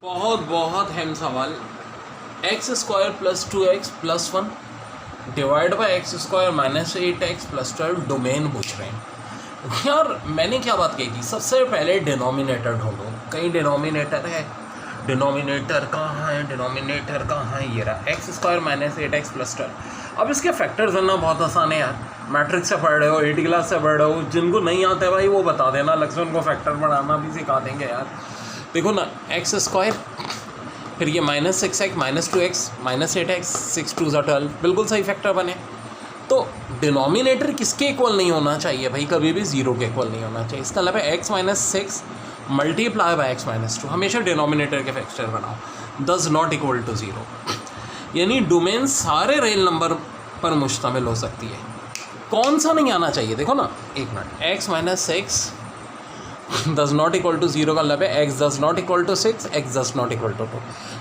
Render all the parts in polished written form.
बहुत बहुत अहम सवाल, x square plus 2x plus 1 divide by x square minus 8x plus 12 domain पूछ रहे हैं। यार मैंने क्या बात कही थी, सबसे पहले डिनोमिनेटर ढूंढो। कहीं डिनोमिनेटर है, डिनोमिनेटर कहाँ है, डिनोमिनेटर कहाँ है, ये रहा x square minus 8x plus 12। अब इसके फैक्टर्स बनना बहुत आसान है यार, मैट्रिक्स से पढ़ रहे हो, 8th क्लास से पढ़ रहे हो, जिनको नहीं आता है भाई वो बता देना, अलग से उनको फैक्टर बनाना भी सिखा देंगे यार। देखो ना, एक्स स्क्वायर फिर ये minus 6x minus 2x minus 8x 6 2 12, बिल्कुल सही फैक्टर बने। तो डिनोमिनेटर किसके इक्वल नहीं होना चाहिए भाई, कभी भी 0 के इक्वल नहीं होना चाहिए। इसका मतलब है x minus 6 multiply by x minus 2, हमेशा डिनोमिनेटर के फैक्टर बनाओ, डज नॉट इक्वल टू 0। यानी डोमेन सारे रियल नंबर पर मुश्तमिल हो सकती है। कौन सा नहीं आना चाहिए, देखो ना एक minute, x minus 6 does not equal to 0 का मतलब है x does not equal to 6, x does not equal to 2।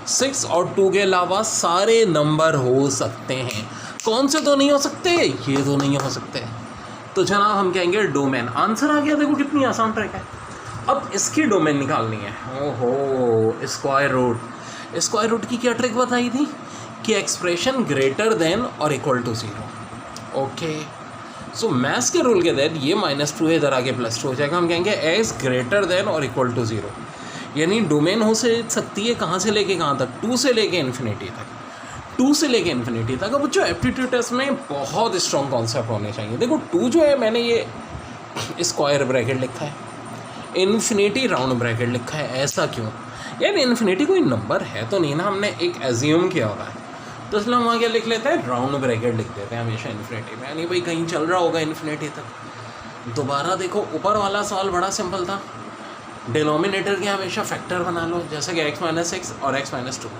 6 और 2 के अलावा सारे नंबर हो सकते हैं। कौन से तो नहीं हो सकते, ये तो नहीं हो सकते। तो जनाब हम कहेंगे डोमेन। आंसर आ गया, देखो कितनी आसान ट्रिक है। अब इसकी डोमेन निकालनी है। ओहो, स्क्वायर रूट। स्क्वायर रूट की क्या ट्रिक बताई थी कि एक्सप्रेशन ग्रेटर देन और equal to 0। Okay, so maths के रूल के तहत ये -2 है, इधर आगे +2 हो जाएगा। हम कहेंगे एज ग्रेटर देन और इक्वल टू 0, यानी डोमेन हो सकती है कहाँ से लेके कहाँ तक, 2 से लेके इन्फिनिटी तक। 2 से लेके इन्फिनिटी तक। अब जो एप्टीट्यूड टेस्ट में बहुत स्ट्रॉन्ग कॉन्सेप्ट होने चाहिए। देखो 2 जो है, मैंने ये स्क्वायर ब्रैकेट लिखा है, इन्फिनिटी राउंड ब्रैकेट लिखा है। ऐसा क्यों यार, इन्फिनिटी कोई नंबर है तो नहीं ना, हमने एक एज्यूम किया हुआ है, तो इसलिए हम आगे लिख लेते हैं राउंड ब्रैकेट लिख देते हैं हमेशा इन्फिनिटी में, यानी भाई कहीं चल रहा होगा इन्फिनिटी तक। दोबारा देखो, ऊपर वाला सवाल बड़ा सिंपल था, डिनोमिनेटर के हमेशा फैक्टर बना लो, जैसे कि x माइनस 6 और x माइनस 2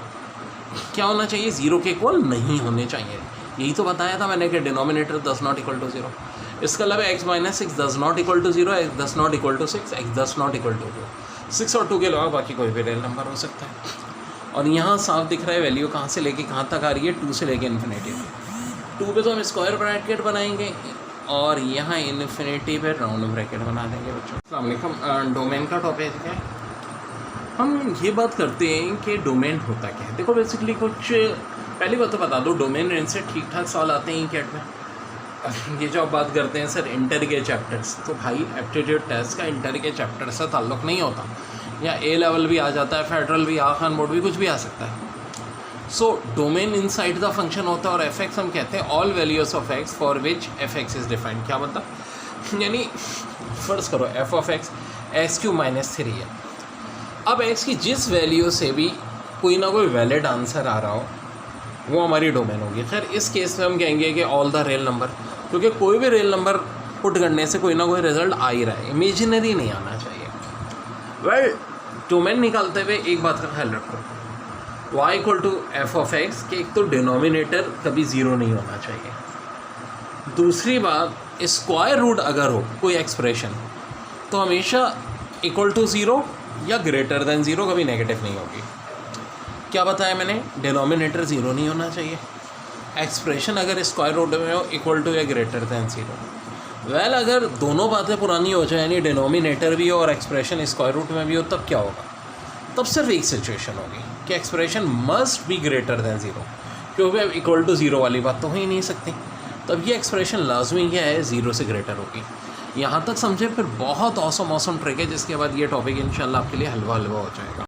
क्या होना चाहिए, 0 के इक्वल नहीं होने चाहिए। यही तो बताया था मैंने कि denominator does not equal to 0। इसका मतलब x minus 6 does not equal to 0, x does not equal to 6, x does not equal to 2। 6 और 2 के अलावा बाकी कोई भी रियल नंबर हो सकता है। और यहाँ साफ दिख रहा है वैल्यू कहाँ से लेके कहाँ तक आ रही है, 2 से लेके इन्फिनिटी पे। 2 पे तो हम स्क्वायर ब्रैकेट बनाएंगे और यहाँ इन्फिनिटी पे राउंड ब्रैकेट बना देंगे बच्चों। अस्सलाम वालेकुम, डोमेन का टॉपिक है। हम ये बात करते हैं कि डोमेन होता क्या है। देखो बेसिकली कुछ पहली बात तो बता दो, डोमेन रेंज से ठीक ठाक सवाल आते हैं कैट में। ये जो आप बात करते हैं सर इंटर के चैप्टर्स, तो भाई एप्टीट्यूड टेस्ट का इंटर के चैप्टर से ताल्लुक़ नहीं होता, या ए लेवल भी आ जाता है, फेडरल भी, आखान बोर्ड भी, कुछ भी आ सकता है। So domain inside the function होता है, और एफ एक्स हम कहते हैं all values of x for which F x is defined. क्या मतलब, यानी फर्ज करो एफ ऑफ एक्स x³ - 3 है। अब एक्स की जिस वैल्यू से भी कोई ना कोई वैलिड आंसर आ रहा हो, वो हमारी डोमेन होगी। खैर इस केस में हम कहेंगे कि ऑल द रियल नंबर, क्योंकि कोई भी रियल नंबर पुट करने से कोई ना कोई रिजल्ट आ ही रहा है, इमेजिनरी नहीं आना चाहिए। वेल, डोमेन निकालते हुए एक बात का ख्याल रखो, y equal to f of x के एक तो डिनोमिनेटर कभी 0 नहीं होना चाहिए। दूसरी बात, स्क्वायर रूट अगर हो कोई एक्सप्रेशन तो हमेशा इक्वल टू 0 या ग्रेटर देन 0, कभी नेगेटिव नहीं होगी। क्या बताया मैंने, डिनोमिनेटर 0 नहीं होना चाहिए। एक्सप्रेशन अगर स्क्वायर रूट में हो इक्वल टू या ग्रेटर देन 0। वेल, अगर दोनों बातें पुरानी हो जाए, यानी डिनोमिनेटर भी हो और एक्सप्रेशन स्क्वायर रूट में भी हो, तब क्या होगा, तब सिर्फ एक सिचुएशन होगी कि expression must be greater than 0, क्योंकि अब इक्वल टू 0 वाली बात तो हो ही नहीं सकती। तब ये एक्सप्रेशन लाजमी क्या है, 0 से ग्रेटर होगी। यहाँ तक समझे, फिर बहुत औसम ट्रिक है, जिसके बाद ये टॉपिक इंशाल्लाह आपके लिए हलवा हो जाएगा।